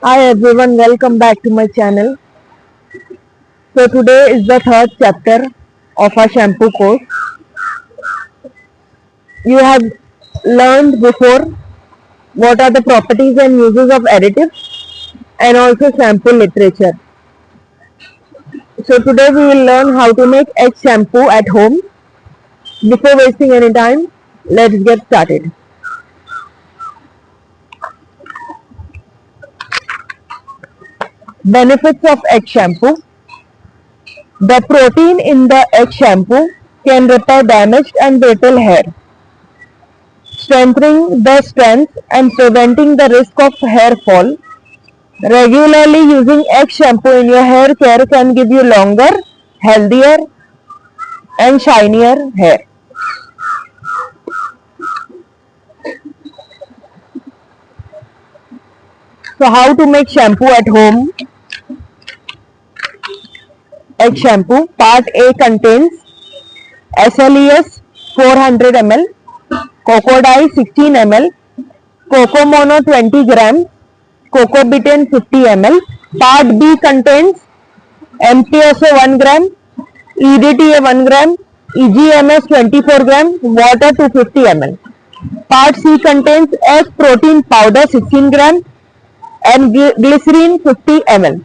Hi everyone, welcome back to my channel. So today is the third chapter of our shampoo course. You have learned before what are the properties and uses of additives and also shampoo literature. So today we will learn how to make egg shampoo at home. Before wasting any time, let's get started. Benefits of egg shampoo. The protein in the egg shampoo can repair damaged and brittle hair, strengthening the strength and preventing the risk of hair fall. Regularly using egg shampoo in your hair care can give you longer, healthier and shinier hair. So how to make shampoo at home? Egg shampoo. Part A contains SLES 400 ml, cocoa dye 16 ml, cocoa mono 20 grams, cocoa betaine 50 ml. Part B contains MPSO 1 gram, EDTA 1 gram, EGMS 24 gram, water 250 ml. Part C contains egg protein powder 16 gram and glycerine 50 ml.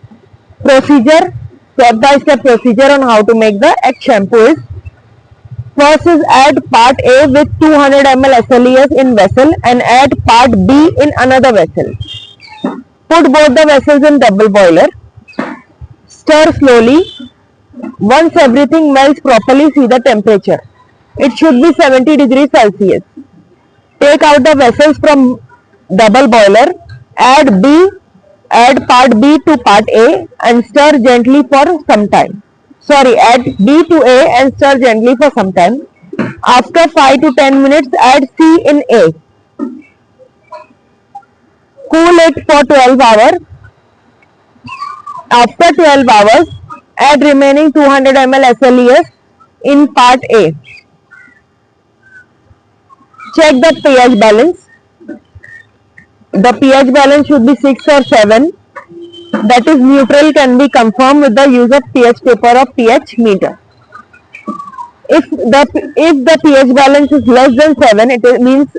Procedure, step-by-step procedure on how to make the egg shampoo is: first is add part A with 200 ml SLES in vessel and add part B in another vessel. Put both the vessels in double boiler. Stir slowly. Once everything melts properly, see the temperature. It should be 70 degrees Celsius. Take out the vessels from double boiler. Add part B to part A and stir gently for some time. Add B to A and stir gently for some time. After 5 to 10 minutes, add C in A. Cool it for 12 hours. After 12 hours, add remaining 200 ml SLES in part A. Check the pH balance. The pH balance should be 6 or 7. That is neutral, can be confirmed with the use of pH paper or pH meter. If the pH balance is less than 7, it means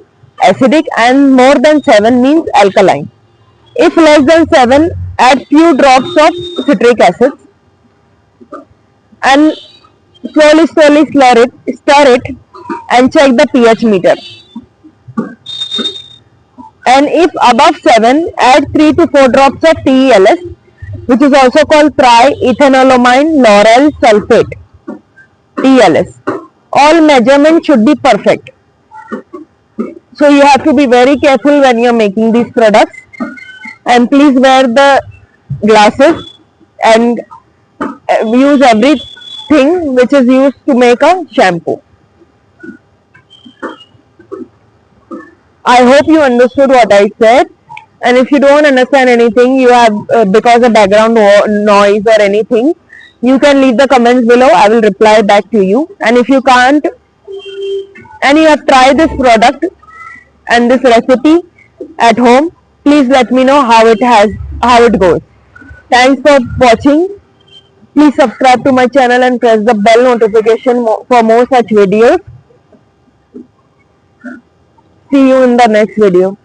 acidic, and more than 7 means alkaline. If less than 7, add few drops of citric acid and slowly stir it and check the pH meter. And if above 7, add 3 to 4 drops of TELS, which is also called triethanolamine lauryl sulfate, TLS. All measurements should be perfect. So you have to be very careful when you are making these products, and please wear the glasses and use everything which is used to make a shampoo. I hope you understood what I said, and if you don't understand anything, you have because of background noise or anything, you can leave the comments below. I will reply back to you. And if you can't and you have tried this product and this recipe at home, please let me know how it goes. Thanks for watching. Please subscribe to my channel and press the bell notification for more such videos. See you in the next video.